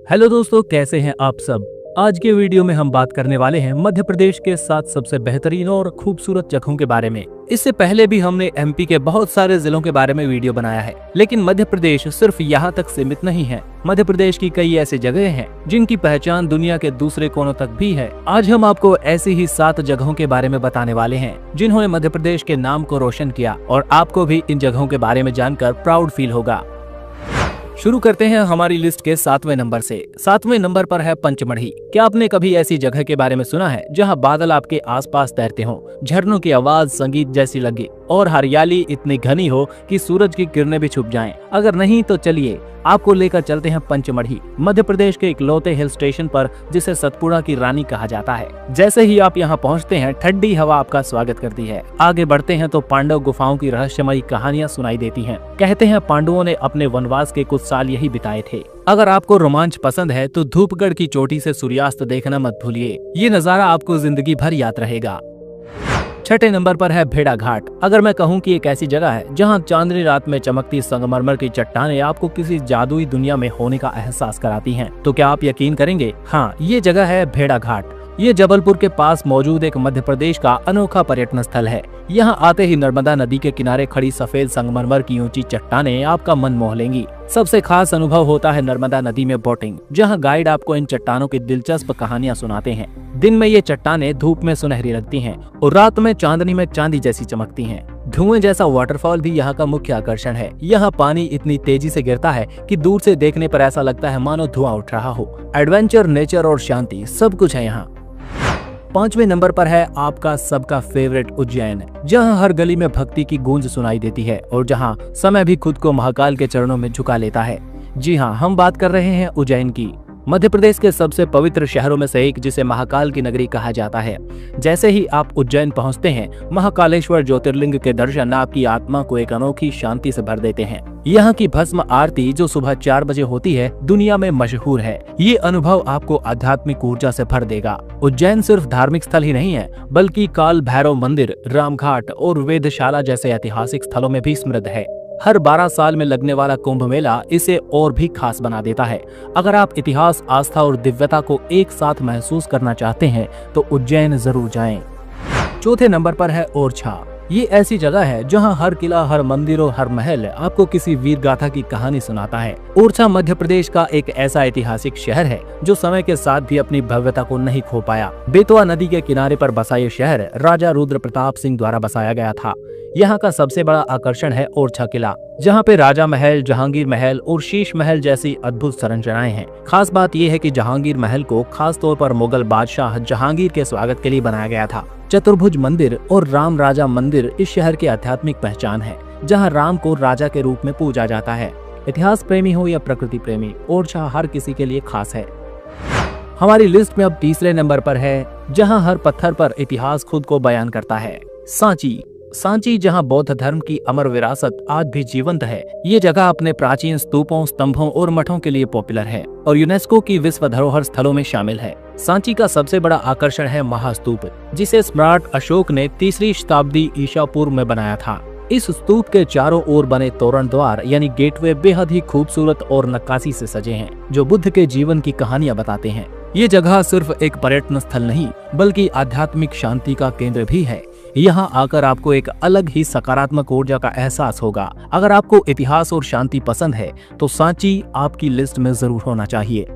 Hello दोस्तों, कैसे हैं आप सब। आज के वीडियो में हम बात करने वाले हैं मध्य प्रदेश के 7 सबसे बेहतरीन और खूबसूरत जगहों के बारे में। इससे पहले भी हमने एमपी के बहुत सारे जिलों के बारे में वीडियो बनाया है, लेकिन मध्य प्रदेश सिर्फ यहाँ तक सीमित नहीं है। मध्य प्रदेश की कई ऐसी जगह हैं जिनकी पहचान दुनिया के दूसरे कोनों तक भी है। आज हम आपको ऐसी ही 7 जगहों के बारे में बताने वाले हैं जिन्होंने मध्य प्रदेश के नाम को रोशन किया, और आपको भी इन जगहों के बारे में जानकर प्राउड फील होगा। शुरू करते हैं हमारी लिस्ट के 7वें नंबर से। 7वें नंबर पर है पंचमढ़ी। क्या आपने कभी ऐसी जगह के बारे में सुना है जहां बादल आपके आसपास तैरते हों, झरनों की आवाज संगीत जैसी लगे और हरियाली इतनी घनी हो कि सूरज की किरणें भी छुप जाएं? अगर नहीं तो चलिए आपको लेकर चलते हैं पंचमढ़ी, मध्य प्रदेश के इकलौते हिल स्टेशन पर जिसे सतपुड़ा की रानी कहा जाता है। जैसे ही आप यहाँ पहुँचते हैं ठंडी हवा आपका स्वागत करती है। आगे बढ़ते हैं तो पांडव गुफाओं की रहस्यमयी कहानियां सुनाई देती हैं। कहते हैं पांडवों ने अपने वनवास के कुछ साल यही बिताए थे। अगर आपको रोमांच पसंद है तो धूपगढ़ की चोटी से सूर्यास्त देखना मत भूलिए, ये नजारा आपको जिंदगी भर याद रहेगा। 6ठे नंबर पर है भेड़ा घाट। अगर मैं कहूँ कि एक ऐसी जगह है जहाँ चांदनी रात में चमकती संगमरमर की चट्टानें आपको किसी जादुई दुनिया में होने का एहसास कराती हैं, तो क्या आप यकीन करेंगे? हाँ, ये जगह है भेड़ा घाट। ये जबलपुर के पास मौजूद एक मध्य प्रदेश का अनोखा पर्यटन स्थल है। यहाँ आते ही नर्मदा नदी के किनारे खड़ी सफेद संगमरमर की ऊंची चट्टानें आपका मन मोह लेंगी। सबसे खास अनुभव होता है नर्मदा नदी में बोटिंग, जहाँ गाइड आपको इन चट्टानों की दिलचस्प कहानियां सुनाते हैं। दिन में ये चट्टानें धूप में सुनहरी लगती हैं और रात में चांदनी में चांदी जैसी चमकती हैं। धुएं जैसा वाटरफॉल भी यहाँ का मुख्य आकर्षण है। यहाँ पानी इतनी तेजी से गिरता है कि दूर से देखने पर ऐसा लगता है मानो धुआं उठ रहा हो। एडवेंचर, नेचर और शांति सब कुछ है यहाँ। 5वें नंबर पर है आपका सबका फेवरेट उज्जैन, जहां हर गली में भक्ति की गूंज सुनाई देती है और जहां समय भी खुद को महाकाल के चरणों में झुका लेता है। जी हां, हम बात कर रहे हैं उज्जैन की, मध्य प्रदेश के सबसे पवित्र शहरों में से एक, जिसे महाकाल की नगरी कहा जाता है। जैसे ही आप उज्जैन पहुंचते हैं, महाकालेश्वर ज्योतिर्लिंग के दर्शन आपकी आत्मा को एक अनोखी शांति से भर देते हैं। यहाँ की भस्म आरती जो सुबह 4 बजे होती है, दुनिया में मशहूर है। ये अनुभव आपको आध्यात्मिक ऊर्जा से भर देगा। उज्जैन सिर्फ धार्मिक स्थल ही नहीं है, बल्कि काल भैरव मंदिर, रामघाट और वेधशाला जैसे ऐतिहासिक स्थलों में भी समृद्ध है। हर 12 साल में लगने वाला कुंभ मेला इसे और भी खास बना देता है। अगर आप इतिहास, आस्था और दिव्यता को एक साथ महसूस करना चाहते हैं तो उज्जैन जरूर जाएं। 4थे नंबर पर है ओरछा। ये ऐसी जगह है जहां हर किला, हर मंदिर और हर महल आपको किसी वीर गाथा की कहानी सुनाता है। ओरछा मध्य प्रदेश का एक ऐसा ऐतिहासिक शहर है जो समय के साथ भी अपनी भव्यता को नहीं खो पाया। बेतवा नदी के किनारे पर बसा ये शहर राजा रुद्र प्रताप सिंह द्वारा बसाया गया था। यहाँ का सबसे बड़ा आकर्षण है ओरछा किला, जहाँ पे राजा महल, जहांगीर महल और शीश महल जैसी अद्भुत संरचनाएं हैं। खास बात यह है कि जहांगीर महल को खास तौर पर मुगल बादशाह जहांगीर के स्वागत के लिए बनाया गया था। चतुर्भुज मंदिर और राम राजा मंदिर इस शहर की आध्यात्मिक पहचान है, जहाँ राम को राजा के रूप में पूजा जाता है। इतिहास प्रेमी हो या प्रकृति प्रेमी, ओरछा हर किसी के लिए खास है। हमारी लिस्ट में अब तीसरे नंबर पर है, जहाँ हर पत्थर पर इतिहास खुद को बयान करता है, सांची। सांची, जहां बौद्ध धर्म की अमर विरासत आज भी जीवंत है। ये जगह अपने प्राचीन स्तूपों, स्तंभों और मठों के लिए पॉपुलर है और यूनेस्को की विश्व धरोहर स्थलों में शामिल है। सांची का सबसे बड़ा आकर्षण है महास्तूप, जिसे सम्राट अशोक ने 3री शताब्दी ईसा पूर्व में बनाया था। इस स्तूप के चारों ओर बने तोरण द्वार यानी गेटवे बेहद ही खूबसूरत और नक्काशी से सजे हैं, जो बुद्ध के जीवन की कहानियां बताते हैं। ये जगह सिर्फ एक पर्यटन स्थल नहीं, बल्कि आध्यात्मिक शांति का केंद्र भी है। यहाँ आकर आपको एक अलग ही सकारात्मक ऊर्जा का एहसास होगा। अगर आपको इतिहास और शांति पसंद है तो सांची आपकी लिस्ट में जरूर होना चाहिए।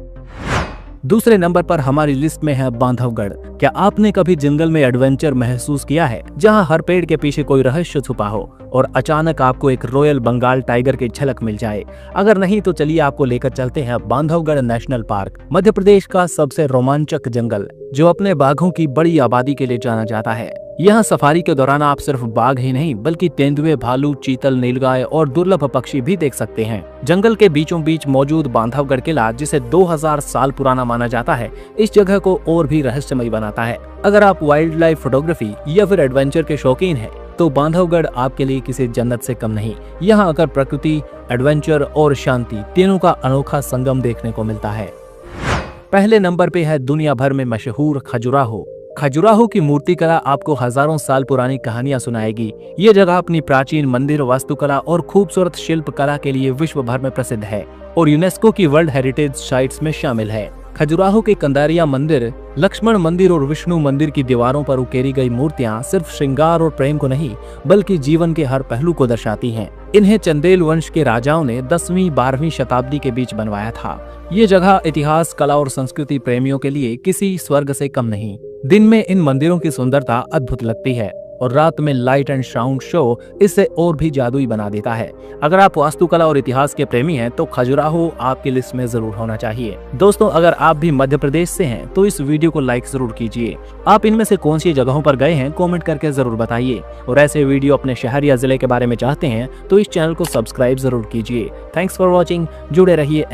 दूसरे नंबर पर हमारी लिस्ट में है बांधवगढ़। क्या आपने कभी जंगल में एडवेंचर महसूस किया है, जहां हर पेड़ के पीछे कोई रहस्य छुपा हो और अचानक आपको एक रॉयल बंगाल टाइगर की झलक मिल जाए? अगर नहीं तो चलिए आपको लेकर चलते हैं बांधवगढ़ नेशनल पार्क, मध्य प्रदेश का सबसे रोमांचक जंगल, जो अपने बाघों की बड़ी आबादी के लिए जाना जाता है। यहाँ सफारी के दौरान आप सिर्फ बाघ ही नहीं बल्कि तेंदुए, भालू, चीतल, नीलगाय और दुर्लभ पक्षी भी देख सकते हैं। जंगल के बीचों बीच मौजूद बांधवगढ़ किला, जिसे 2000 साल पुराना माना जाता है, इस जगह को और भी रहस्यमयी बनाता है। अगर आप वाइल्ड लाइफ फोटोग्राफी या फिर एडवेंचर के शौकीन हैं, तो बांधवगढ़ आपके लिए किसी जन्नत से कम नहीं। यहाँ आकर प्रकृति, एडवेंचर और शांति तीनों का अनोखा संगम देखने को मिलता है। पहले नंबर पे है दुनिया भर में मशहूर खजुराहो। खजुराहो की मूर्तिकला आपको हजारों साल पुरानी कहानियां सुनाएगी। ये जगह अपनी प्राचीन मंदिर, वास्तुकला और खूबसूरत शिल्प कला के लिए विश्व भर में प्रसिद्ध है। और यूनेस्को की वर्ल्ड हेरिटेज साइट्स में शामिल है। खजुराहो के कंदारिया मंदिर, लक्ष्मण मंदिर और विष्णु मंदिर की दीवारों पर उकेरी गई मूर्तियां सिर्फ श्रृंगार और प्रेम को नहीं बल्कि जीवन के हर पहलू को दर्शाती हैं। इन्हें चंदेल वंश के राजाओं ने 10वीं-12वीं शताब्दी के बीच बनवाया था। ये जगह इतिहास, कला और संस्कृति प्रेमियों के लिए किसी स्वर्ग से कम नहीं। दिन में इन मंदिरों की सुंदरता अद्भुत लगती है और रात में लाइट एंड साउंड शो इसे और भी जादुई बना देता है। अगर आप वास्तुकला और इतिहास के प्रेमी हैं तो खजुराहो आपकी लिस्ट में जरूर होना चाहिए। दोस्तों, अगर आप भी मध्य प्रदेश से हैं तो इस वीडियो को लाइक जरूर कीजिए। आप इनमें से कौन सी जगहों पर गए हैं कमेंट करके जरूर बताइए। और ऐसे वीडियो अपने शहर या जिले के बारे में चाहते हैं तो इस चैनल को सब्सक्राइब जरूर कीजिए। Thanks for watching. जुड़े रहिए